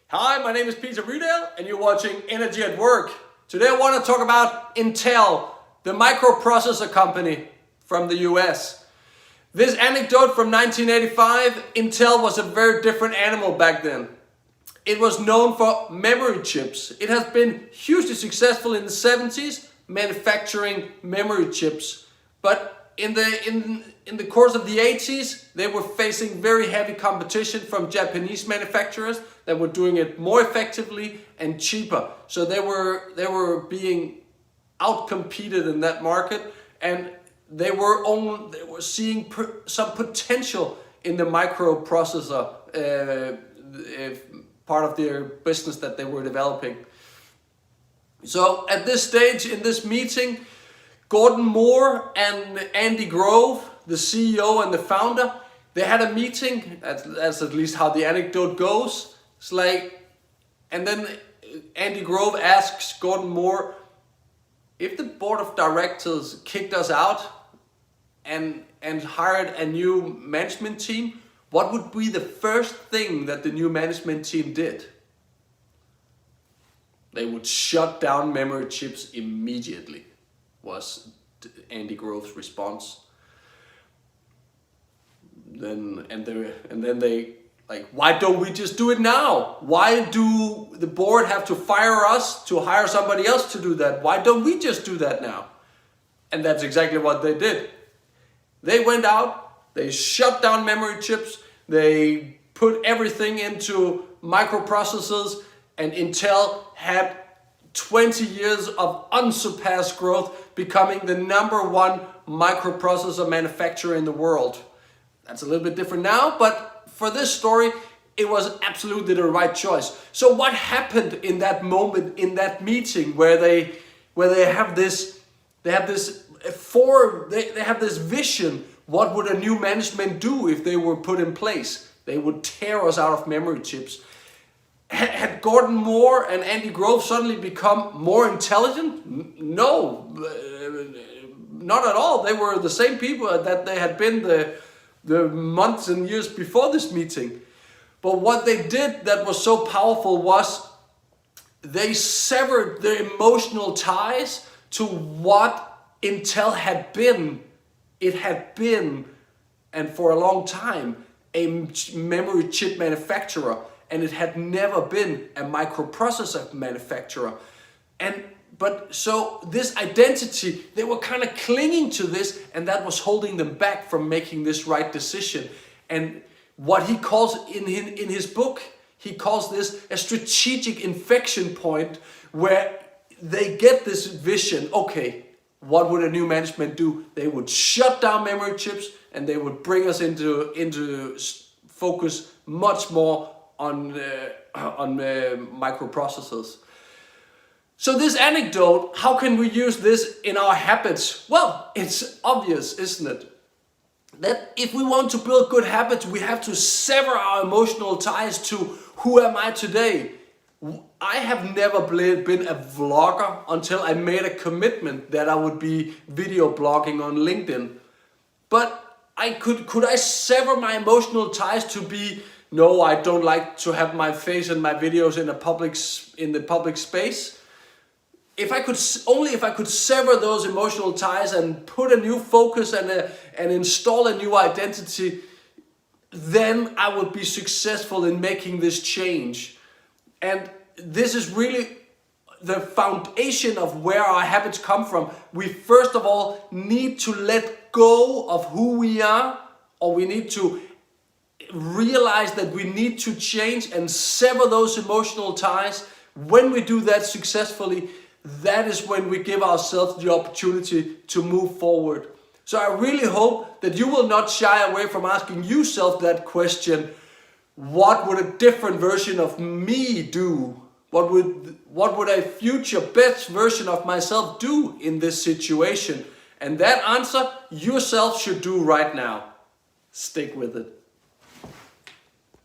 Hi, my name is Peter Rydell and you're watching Energy at Work. Today I want to talk about Intel, the microprocessor company from the US. This anecdote from 1985, Intel was a very different animal back then. It was known for memory chips. It has been hugely successful in the 70s manufacturing memory chips. But in the course of the 80s, they were facing very heavy competition from Japanese manufacturers that were doing it more effectively and cheaper. So they were being outcompeted in that market, and they were seeing some potential in the microprocessor part of their business that they were developing. So at this stage in this meeting, Gordon Moore and Andy Grove, the CEO and the founder, they had a meeting. That's at least how the anecdote goes. It's like, and then Andy Grove asks Gordon Moore, if the board of directors kicked us out and hired a new management team, what would be the first thing that the new management team did? They would shut down memory chips immediately, was Andy Grove's response. And then they like, why don't we just do it now? Why do the board have to fire us to hire somebody else to do that? Why don't we just do that now? And that's exactly what they did. They went out, they shut down memory chips, they put everything into microprocessors, and Intel had 20 years of unsurpassed growth, becoming the #1 microprocessor manufacturer in the world. That's a little bit different now, but for this story, it was absolutely the right choice. So what happened in that moment, in that meeting, where they have this vision? What would a new management do if they were put in place? They would tear us out of memory chips. Had Gordon Moore and Andy Grove suddenly become more intelligent? No, not at all. They were the same people that they had been the months and years before this meeting. But what they did that was so powerful was they severed their emotional ties to what Intel had been. It had been, and for a long time, a memory chip manufacturer, and it had never been a microprocessor manufacturer. But so this identity, they were kind of clinging to this, and that was holding them back from making this right decision. And what he calls in his book, he calls this a strategic inflection point, where they get this vision. Okay, what would a new management do? They would shut down memory chips, and they would bring us into focus much more on microprocessors. So this anecdote, how can we use this in our habits? Well, it's obvious, isn't it? That if we want to build good habits, we have to sever our emotional ties to who am I today? I have never been a vlogger until I made a commitment that I would be video blogging on LinkedIn. But could I sever my emotional ties to be, no, I don't like to have my face and my videos in the public space? If I could sever those emotional ties and put a new focus and install a new identity, then I would be successful in making this change. And this is really the foundation of where our habits come from. We first of all need to let go of who we are, or we need to realize that we need to change and sever those emotional ties. When we do that successfully, that is when we give ourselves the opportunity to move forward. So I really hope that you will not shy away from asking yourself that question: what would a different version of me do? What would a future best version of myself do in this situation? And that answer yourself should do right now. Stick with it.